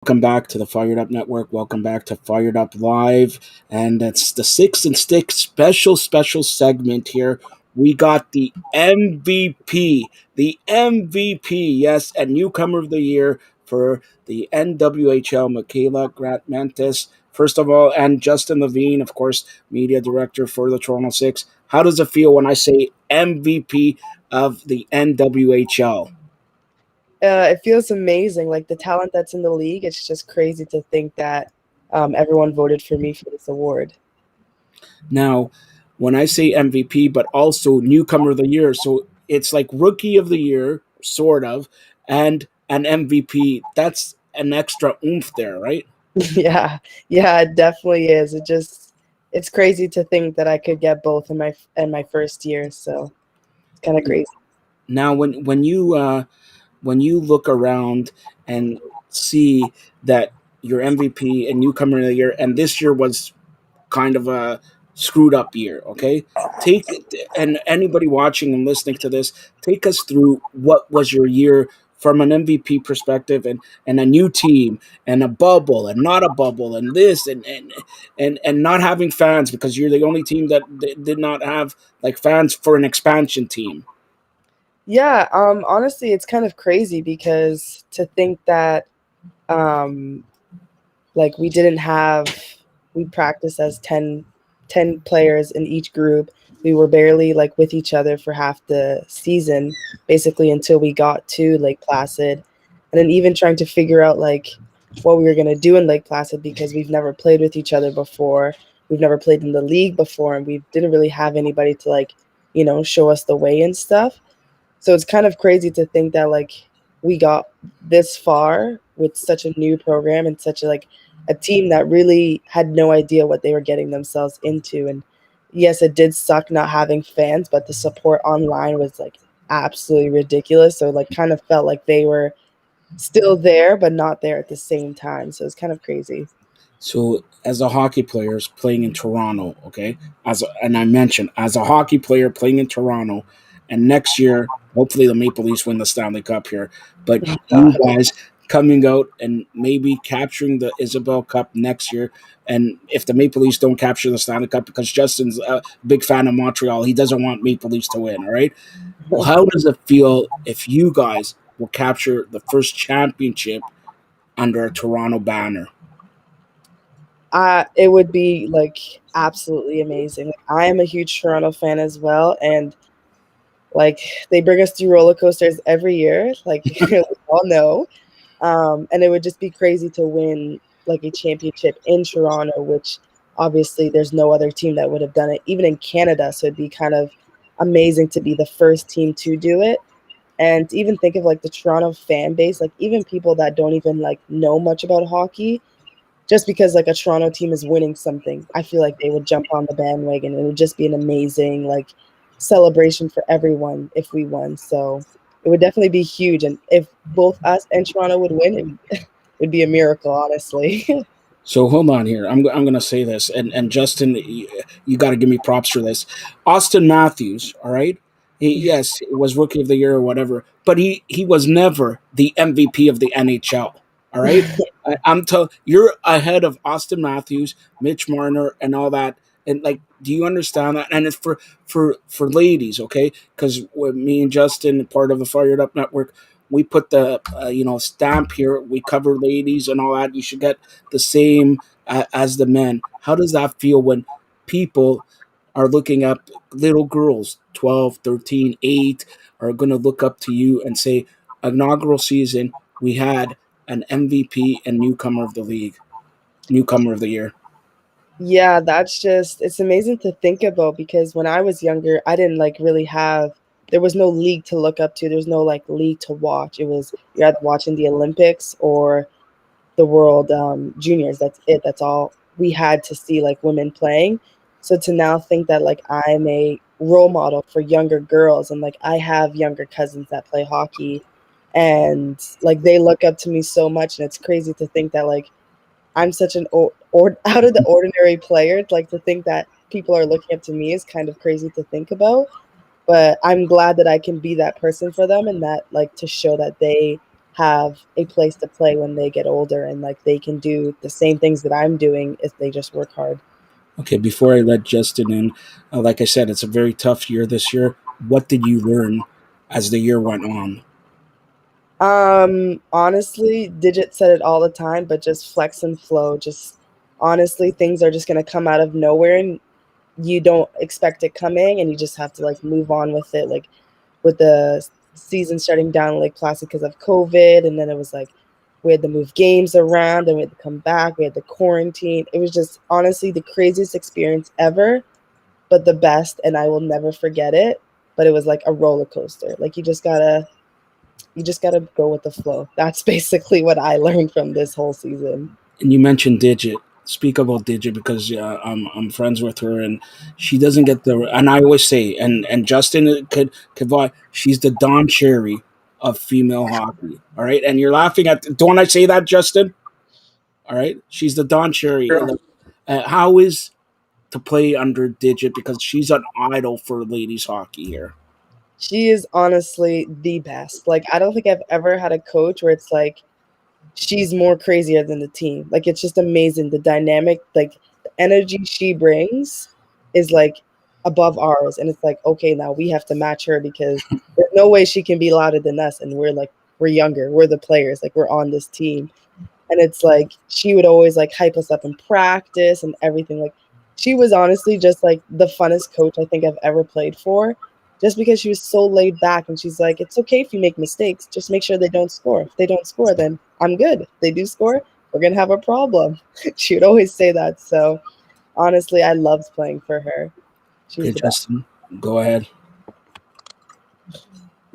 Welcome back to the Fired Up Network. Welcome back to Fired Up Live. And it's the Six and Stick special segment here. We got the MVP, yes, and newcomer of the year for the NWHL, Michaela Grant-Mantis. First of all, and Justin Levine, of course, media director for the Toronto Six. How does it feel when I say MVP of the NWHL? It feels amazing. Like the talent that's in the league, it's just crazy to think that everyone voted for me for this award. Now, when I say MVP, but also newcomer of the year, so it's like rookie of the year, sort of, and an MVP. That's an extra oomph there, right? Yeah, yeah, it definitely is. It's crazy to think that I could get both in my first year. So it's kind of crazy. Now, when you look around and see that your MVP and newcomer of the year, and this year was kind of a screwed up year. Okay, take and anybody watching and listening to this, take us through what was your year from an MVP perspective, and a new team and a bubble and not a bubble and this and not having fans because you're the only team that did not have like fans for an expansion team. Yeah, honestly, it's kind of crazy because to think that um, like we practiced as ten players in each group. We were barely like with each other for half the season, basically until we got to Lake Placid. And then even trying to figure out like what we were going to do in Lake Placid because we've never played with each other before. We've never played in the league before, and we didn't really have anybody to like, show us the way and stuff. So it's kind of crazy to think that like we got this far with such a new program and such a team that really had no idea what they were getting themselves into. And yes, it did suck not having fans, but the support online was like absolutely ridiculous. So like kind of felt like they were still there but not there at the same time. So it's kind of crazy. So, as a hockey player playing in Toronto, okay, and I mentioned as a hockey player playing in Toronto, and next year hopefully the Maple Leafs win the Stanley Cup here, but you guys coming out and maybe capturing the Isabel Cup next year, and if the Maple Leafs don't capture the Stanley Cup because Justin's a big fan of Montreal, he doesn't want Maple Leafs to win. All right, well, how does it feel if you guys will capture the first championship under a Toronto banner? It would be like absolutely amazing. Like, I am a huge Toronto fan as well, and like they bring us through roller coasters every year, like we all know. And it would just be crazy to win like a championship in Toronto, which obviously there's no other team that would have done it, even in Canada. So it'd be kind of amazing to be the first team to do it. And to even think of like the Toronto fan base, like even people that don't even like know much about hockey, just because like a Toronto team is winning something, I feel like they would jump on the bandwagon. It would just be an amazing like celebration for everyone if we won. So it would definitely be huge. And if both us and Toronto would win, it would be a miracle, honestly. So hold on here. I'm going to say this, and Justin, you got to give me props for this. Austin Matthews, all right. Yes, it was rookie of the year or whatever, but he was never the MVP of the NHL. All right, I'm tell you're ahead of Austin Matthews, Mitch Marner, and all that. And like, do you understand that? And it's for ladies, okay? Because me and Justin, part of the Fired Up Network, we put the stamp here. We cover ladies and all that. You should get the same as the men. How does that feel when people are looking up little girls, 12, 13, 8, are going to look up to you and say, inaugural season, we had an MVP and newcomer of the league, newcomer of the year. Yeah, it's amazing to think about because when I was younger, I didn't like really have, there was no league to look up to. There's no like league to watch. It was, you're either watching the Olympics or the World Juniors. That's it. That's all we had to see like women playing. So to now think that like I'm a role model for younger girls and like I have younger cousins that play hockey and like they look up to me so much, and it's crazy to think that like I'm such an out of the ordinary player. Like to think that people are looking up to me is kind of crazy to think about. But I'm glad that I can be that person for them and that like to show that they have a place to play when they get older, and like they can do the same things that I'm doing if they just work hard. Okay, before I let Justin in, like I said, it's a very tough year this year. What did you learn as the year went on? Honestly, Digit said it all the time, but just flex and flow. Just honestly, things are just gonna come out of nowhere, and you don't expect it coming, and you just have to like move on with it. Like with the season starting down in Lake Placid because of COVID, and then it was like we had to move games around, and we had to come back. We had the quarantine. It was just honestly the craziest experience ever, but the best, and I will never forget it. But it was like a roller coaster. Like you just gotta go with the flow. That's basically what I learned from this whole season. And you mentioned Digit. Speak about Digit because I'm friends with her and she doesn't get the. And I always say, and Justin could buy. She's the Don Cherry of female hockey. All right, and you're laughing at. Don't I say that, Justin? All right, she's the Don Cherry. Sure. How is to play under Digit because she's an idol for ladies hockey here. She is honestly the best. Like I don't think I've ever had a coach where it's like she's more crazier than the team. Like it's just amazing. The dynamic, like the energy she brings is like above ours. And it's like, okay, now we have to match her because there's no way she can be louder than us. And we're younger. We're the players. Like we're on this team. And it's like she would always like hype us up in practice and everything. Like she was honestly just like the funnest coach I think I've ever played for, just because she was so laid back, and she's like, it's okay if you make mistakes, just make sure they don't score. If they don't score, then I'm good. If they do score, we're gonna have a problem. She would always say that. So honestly, I loved playing for her. She's Okay, the best. Justin, go ahead.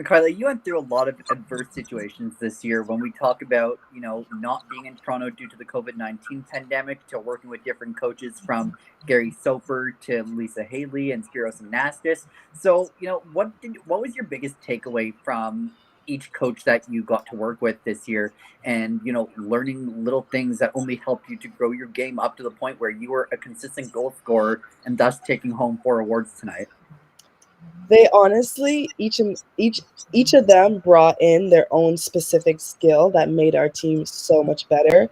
Carla, you went through a lot of adverse situations this year when we talk about, not being in Toronto due to the COVID-19 pandemic to working with different coaches from Gary Soper to Lisa Haley and Spiros Anastas. So, what was your biggest takeaway from each coach that you got to work with this year and, learning little things that only helped you to grow your game up to the point where you were a consistent goal scorer and thus taking home 4 awards tonight? They honestly each of them brought in their own specific skill that made our team so much better.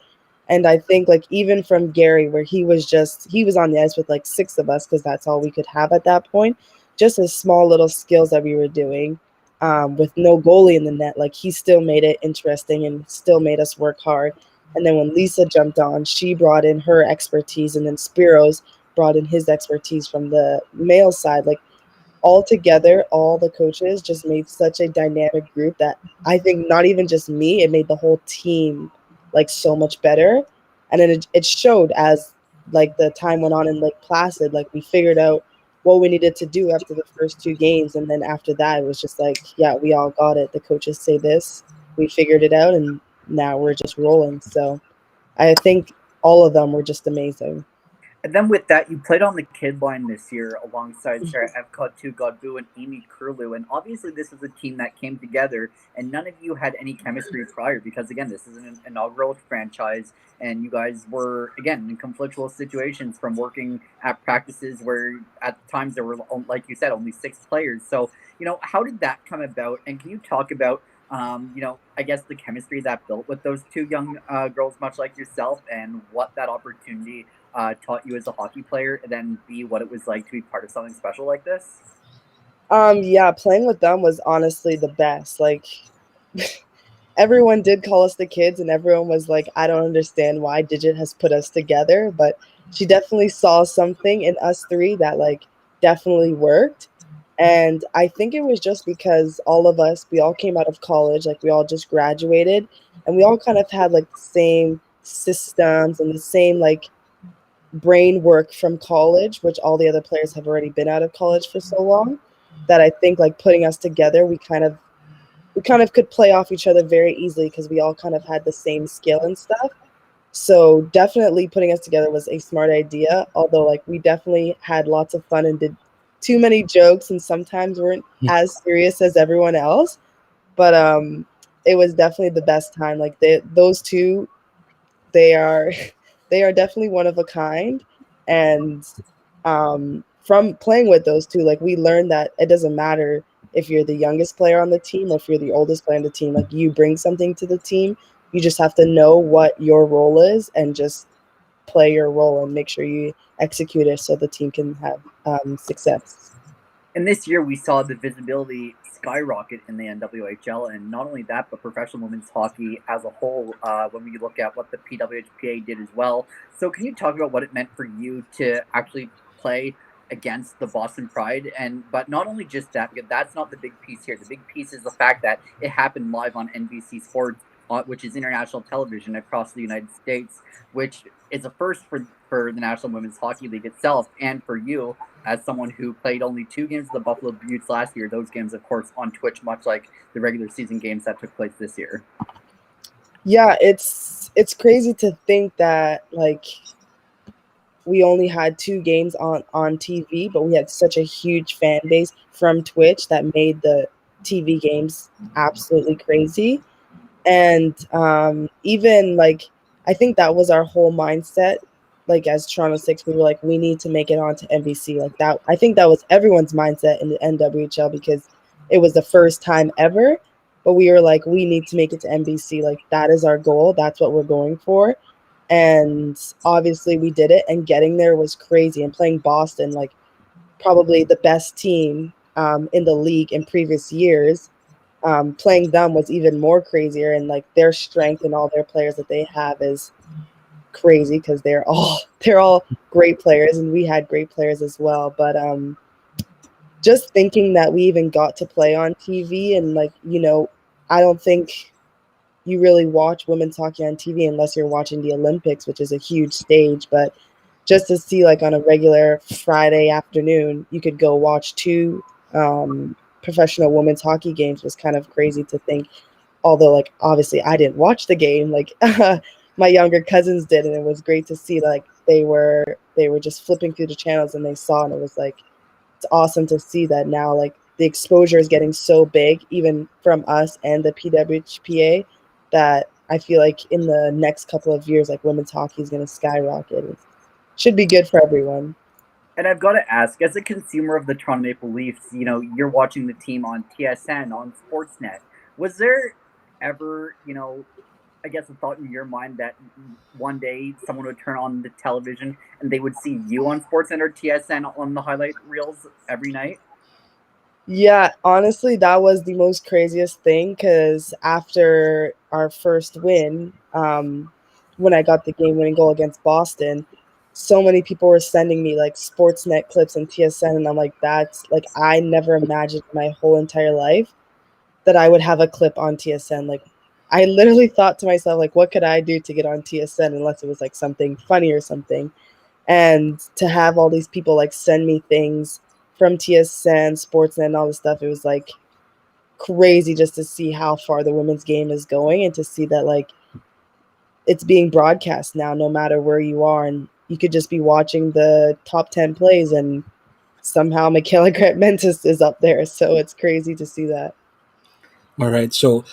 And I think like even from Gary, where he was on the ice with like six of us because that's all we could have at that point, just his small little skills that we were doing, with no goalie in the net, like he still made it interesting and still made us work hard. And then when Lisa jumped on, she brought in her expertise, and then Spiros brought in his expertise from the male side. Like all together, all the coaches just made such a dynamic group that I think not even just me, it made the whole team like so much better. And then it showed as like the time went on in Lake Placid, like we figured out what we needed to do after the first two games. And then after that, it was just like, yeah, we all got it. The coaches say this, we figured it out, and now we're just rolling. So I think all of them were just amazing. And then with that, you played on the kid line this year alongside Sarah Epcot, Godbout, and Amy Curlew. And obviously, this is a team that came together, and none of you had any chemistry prior because, again, this is an inaugural franchise, and you guys were, again, in conflictual situations from working at practices where at times there were, like you said, only 6 players. So, how did that come about? And can you talk about I guess the chemistry that built with those two young girls, much like yourself, and what that opportunity taught you as a hockey player, and then B, what it was like to be part of something special like this? Yeah, playing with them was honestly the best. Like everyone did call us the kids, and everyone was like, I don't understand why Digit has put us together, but she definitely saw something in us three that like definitely worked. And I think it was just because all of us, we all came out of college, like we all just graduated, and we all kind of had like the same systems and the same like brain work from college, which all the other players have already been out of college for so long, that I think like putting us together, we kind of could play off each other very easily because we all kind of had the same skill and stuff. So definitely putting us together was a smart idea. Although like we definitely had lots of fun and did too many jokes and sometimes weren't as serious as everyone else. But it was definitely the best time. Like those two, they are they are definitely one of a kind. And from playing with those two, like we learned that it doesn't matter if you're the youngest player on the team or if you're the oldest player on the team. Like, you bring something to the team. You just have to know what your role is and just play your role and make sure you execute it so the team can have success. And this year we saw the visibility skyrocket in the NWHL, and not only that, but professional women's hockey as a whole. When we look at what the PWHPA did as well. So, can you talk about what it meant for you to actually play against the Boston Pride? And but not only just that, because that's not the big piece here. The big piece is the fact that it happened live on NBC Sports, which is international television across the United States, which is a first for the National Women's Hockey League itself, and for you as someone who played only 2 games of the Buffalo Beauts last year. Those games, of course, on Twitch, much like the regular season games that took place this year. Yeah, it's crazy to think that, like, we only had 2 games on TV, but we had such a huge fan base from Twitch that made the TV games absolutely crazy. And even, like, I think that was our whole mindset. Like, as Toronto Six, we were like, we need to make it onto NBC. Like that, I think that was everyone's mindset in the NWHL because it was the first time ever. But we were like, we need to make it to NBC. Like, that is our goal. That's what we're going for. And obviously we did it, and getting there was crazy. And playing Boston, like, probably the best team in the league in previous years, playing them was even more crazier. And like, their strength and all their players that they have is crazy because they're all great players, and we had great players as well. But just thinking that we even got to play on TV, and like, I don't think you really watch women's hockey on TV unless you're watching the Olympics, which is a huge stage. But just to see, like, on a regular Friday afternoon, you could go watch 2 professional women's hockey games was kind of crazy to think. Although, like, obviously I didn't watch the game, like, my younger cousins did, and it was great to see, like, they were just flipping through the channels and they saw, and it was like, it's awesome to see that now, like, the exposure is getting so big, even from us and the PWHPA, that I feel like in the next couple of years, like, women's hockey is going to skyrocket. It should be good for everyone. And I've got to ask, as a consumer of the Toronto Maple Leafs, you're watching the team on TSN, on Sportsnet. Was there ever, I guess, a thought in your mind that one day someone would turn on the television and they would see you on Sportsnet or TSN on the highlight reels every night? Yeah, honestly, that was the most craziest thing because after our first win, when I got the game-winning goal against Boston, so many people were sending me like Sportsnet clips and TSN, and I'm like, that's like, I never imagined my whole entire life that I would have a clip on TSN. Like, I literally thought to myself, like, what could I do to get on TSN unless it was like something funny or something? And to have all these people like send me things from TSN, Sportsnet, and all this stuff, it was like crazy just to see how far the women's game is going, and to see that, like, it's being broadcast now no matter where you are, and you could just be watching the top 10 plays and somehow Michaela Grant Mentis is up there. So it's crazy to see that. All right. So,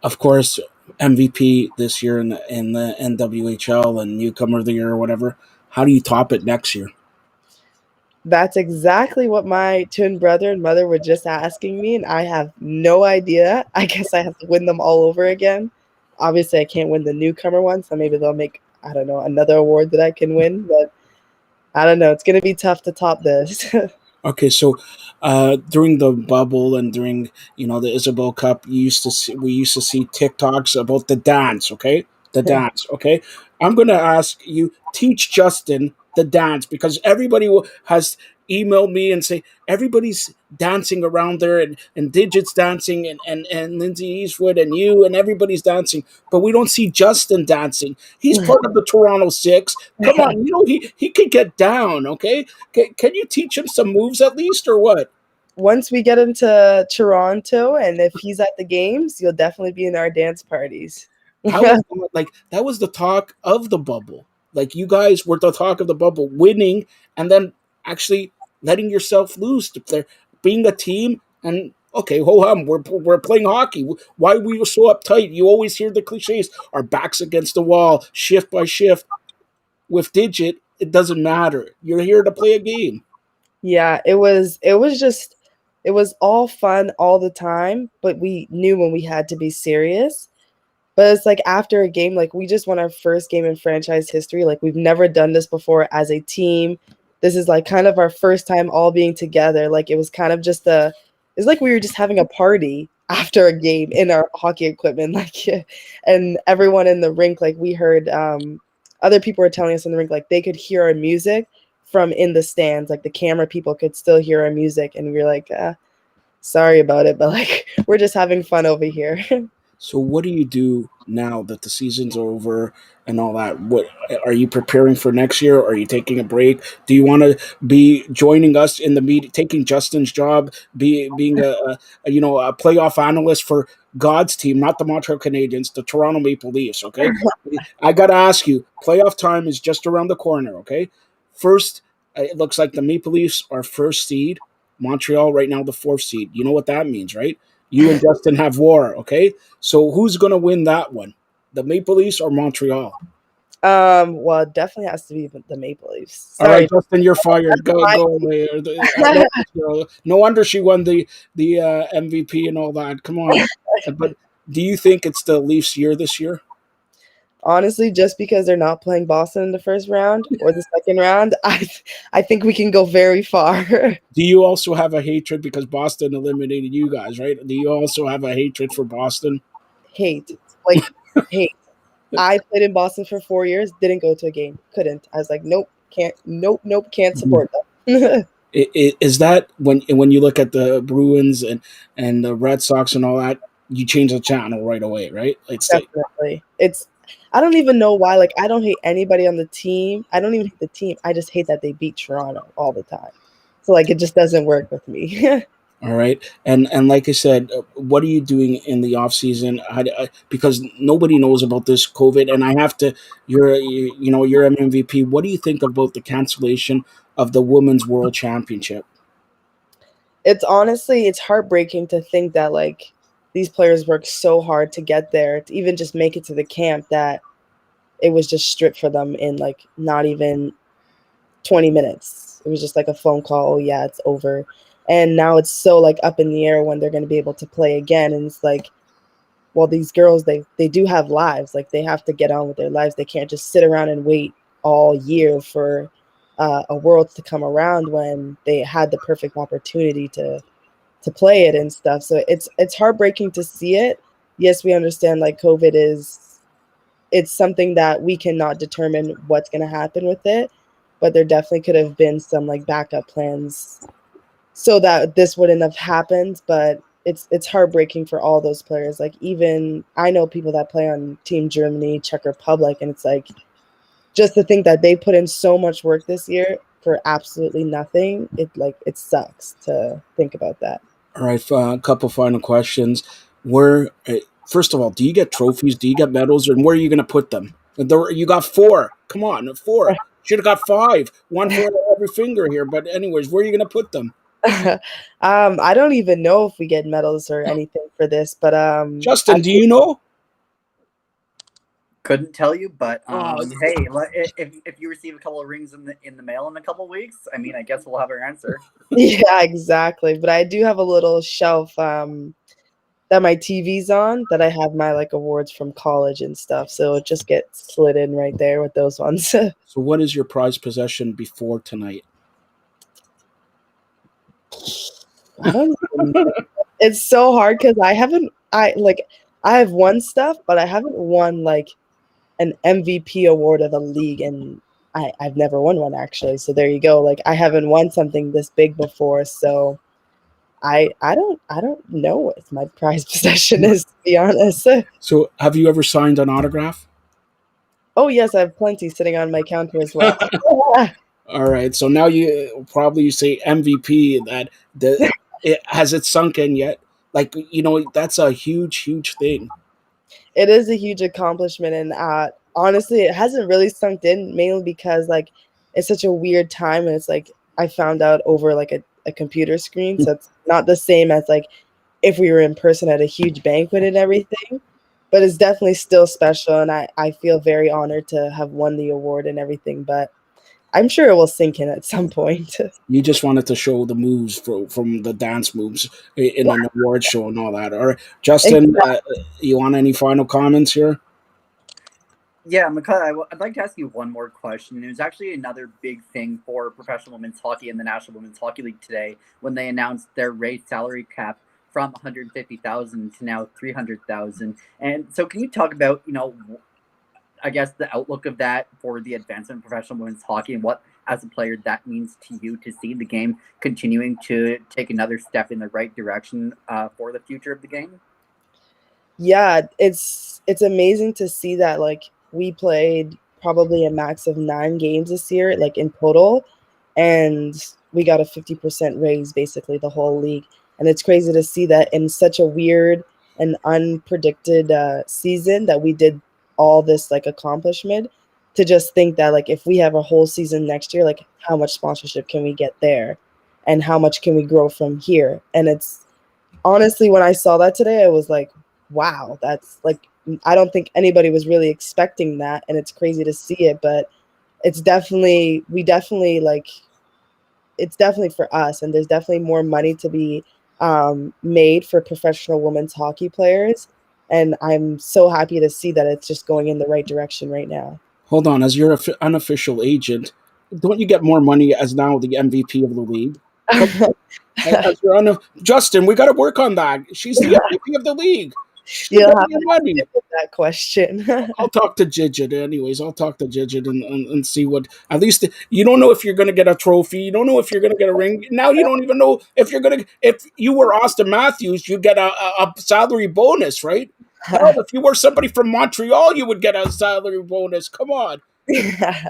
of course, MVP this year in the NWHL and newcomer of the year or whatever. How do you top it next year? That's exactly what my twin brother and mother were just asking me, and I have no idea. I guess I have to win them all over again. Obviously, I can't win the newcomer one, so maybe they'll make, I don't know, another award that I can win, but I don't know. It's going to be tough to top this. Okay, so during the bubble and during the Isabel Cup, we used to see TikToks about the dance. Okay, the dance. Okay, I'm gonna ask you teach Justin the dance because everybody has emailed me and say everybody's dancing around there and Digits dancing and Lindsay Eastwood and you and everybody's dancing, but we don't see Justin dancing. He's part of the Toronto Six. Come on, he could get down. Okay, can you teach him some moves at least, or what? Once we get into Toronto, and if he's at the games, you'll definitely be in our dance parties. How was that? Like that was the talk of the bubble. Like you guys were the talk of the bubble, winning and then actually letting yourself loose. They're being a team and okay, ho hum, we're playing hockey. Why we were so uptight? You always hear the cliches. Our backs against the wall, shift by shift. With Digit, it doesn't matter. You're here to play a game. Yeah, it was just it was all fun all the time, but we knew when we had to be serious. But it's like after a game, like we just won our first game in franchise history. Like we've never done this before as a team. This is like kind of our first time all being together. Like it was kind of just it's like we were just having a party after a game in our hockey equipment. Like, and everyone in the rink, like we heard, other people were telling us in the rink, like they could hear our music from in the stands. Like the camera people could still hear our music, and we were like, sorry about it, but like we're just having fun over here. So what do you do now that the season's over and all that? What are you preparing for next year? Are you taking a break? Do you want to be joining us in the meeting, taking Justin's job, being a playoff analyst for God's team, not the Montreal Canadiens, the Toronto Maple Leafs? Okay, I got to ask you. Playoff time is just around the corner. Okay, first, it looks like the Maple Leafs are first seed. Montreal right now the fourth seed. You know what that means, right? You and Justin have war, okay? So who's gonna win that one? The Maple Leafs or Montreal? Well, it definitely has to be the Maple Leafs. All right, Sorry. Justin, you're fired. Go away. No wonder she won the MVP and all that. Come on. But do you think it's the Leafs' year this year? Honestly, just because they're not playing Boston in the first round or the second round, I think we can go very far. Do you also have a hatred because Boston eliminated you guys, right? Do you also have a hatred for Boston? Hate, like hate. I played in Boston for 4 years, didn't go to a game, couldn't. I was like, nope, can't, nope, can't support them. Is that when you look at the Bruins and the Red Sox and all that, you change the channel right away, right? It's the, Definitely. I don't even know why. Like, I don't hate anybody on the team. I don't even hate the team. I just hate that they beat Toronto all the time. So, like, it just doesn't work with me. all right, and like I said, what are you doing in the off season? Because nobody knows about this COVID, and I have to. You're an MVP. What do you think about the cancellation of the Women's World Championship? It's heartbreaking to think that, like, these players worked so hard to get there, to even just make it to the camp, that it was just stripped for them in, like, not even 20 minutes. It was just like a phone call. Oh, yeah, it's over. And now it's so, like, up in the air when they're going to be able to play again. And it's like, well, these girls, they do have lives. Like, they have to get on with their lives. They can't just sit around and wait all year for a world to come around when they had the perfect opportunity to play it and stuff. So it's heartbreaking to see it. Yes, we understand, like, COVID it's something that we cannot determine what's going to happen with it, but there definitely could have been some, like, backup plans so that this wouldn't have happened. But it's heartbreaking for all those players. Like, even I know people that play on Team Germany, Czech Republic, and it's like, just to think that they put in so much work this year for absolutely nothing. It sucks to think about that. All right, a couple final questions. Where first of all, do you get trophies? Do you get medals, and where are you going to put them? You got four. Come on, four. Should have got five. One for every finger here. But anyways, where are you going to put them? I don't even know if we get medals or anything for this, but Justin, do you know? Couldn't tell you, but Oh, hey, if you receive a couple of rings in the mail in a couple of weeks, I mean, I guess we'll have our answer. Yeah, exactly. But I do have a little shelf that my TV's on, that I have my, like, awards from college and stuff. So it just gets slid in right there with those ones. So what is your prized possession before tonight? I don't even know. It's so hard because I have won stuff, but I haven't won, like, an MVP award of a league, and I've never won one, actually. So there you go. Like, I haven't won something this big before, so I don't know what my prized possession is, to be honest. So have you ever signed an autograph? Oh yes, I have plenty sitting on my counter as well. All right. So now you say MVP. Has it sunk in yet? Like, that's a huge thing. It is a huge accomplishment, and honestly, it hasn't really sunk in, mainly because, like, it's such a weird time, and it's like I found out over, like, a computer screen, so it's not the same as, like, if we were in person at a huge banquet and everything. But it's definitely still special, and I feel very honored to have won the award and everything. But I'm sure it will sink in at some point. You just wanted to show the moves from the dance moves in an award show and all that. All right, Justin, you want any final comments here? Yeah, Mikhail, I'd like to ask you one more question. It was actually another big thing for professional women's hockey and the National Women's Hockey League today when they announced their raised salary cap from 150,000 to now 300,000. And so, can you talk about, I guess the outlook of that for the advancement of professional women's hockey and what, as a player, that means to you to see the game continuing to take another step in the right direction for the future of the game? Yeah, it's amazing to see that like we played probably a max of 9 games this year, like in total, and we got a 50% raise basically the whole league. And it's crazy to see that in such a weird and unpredicted season that we did all this like accomplishment. To just think that like if we have a whole season next year, like how much sponsorship can we get there, and how much can we grow from here? And it's honestly, when I saw that today, I was like, wow, that's like, I don't think anybody was really expecting that. And it's crazy to see it, but it's definitely, we definitely like, it's definitely for us. And there's definitely more money to be made for professional women's hockey players. And I'm so happy to see that it's just going in the right direction right now. Hold on, as your unofficial agent, don't you get more money as now the MVP of the league? Come as you're Justin, we got to work on that. She's the MVP of the league. She should You'll get have more to help me money. with that question. I'll talk to Jidget anyways. I'll talk to Jidget and see what. At least you don't know if you're going to get a trophy. You don't know if you're going to get a ring. Now you don't even know if you're going to. If you were Austin Matthews, you'd get a salary bonus, right? Hell, if you were somebody from Montreal, you would get a salary bonus. Come on.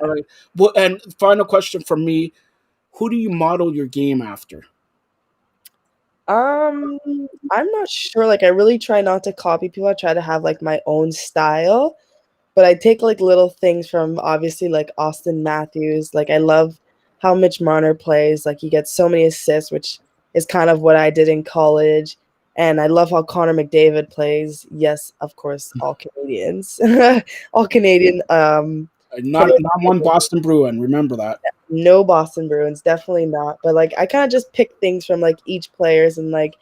All right. Well, and final question from me: who do you model your game after? Um, I'm not sure. Like, I really try not to copy people. I try to have like my own style, but I take like little things from obviously like Austin Matthews. Like, I love how Mitch Marner plays. Like, he gets so many assists, which is kind of what I did in college. And I love how Connor McDavid plays. Yes, of course, all Canadians, all Canadian. Not one Boston Bruin. Remember that. No Boston Bruins, definitely not. But like I kind of just pick things from like each players and like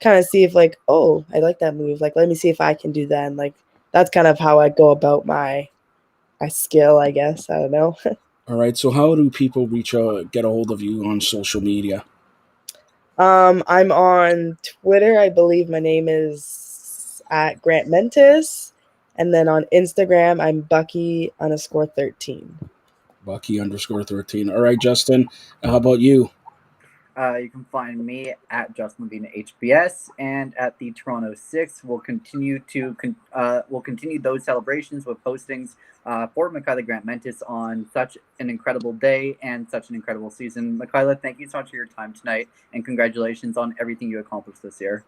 kind of see if like, oh, I like that move. Like let me see if I can do that. And like that's kind of how I go about my skill, I guess. I don't know. All right. So how do people get a hold of you on social media? I'm on Twitter. I believe my name is at Grant Mentis. And then on Instagram, I'm Bucky_13. Bucky_13. All right, Justin. How about you? You can find me at Justin Levine HBS and at the Toronto Six. We'll continue those celebrations with postings for Michaela Grant Mentis on such an incredible day and such an incredible season. Michaela, thank you so much for your time tonight, and congratulations on everything you accomplished this year.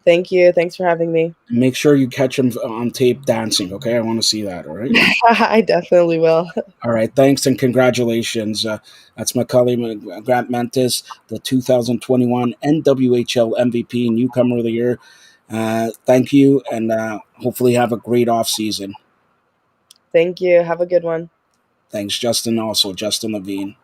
Thank you. Thanks for having me. Make sure you catch him on tape dancing, okay? I want to see that, all right? I definitely will. All right, thanks and congratulations. That's Macaulay Grant Mentis, the 2021 NWHL MVP, Newcomer of the Year. Thank you, and hopefully have a great off season. Thank you. Have a good one. Thanks, Justin. Also, Justin Levine.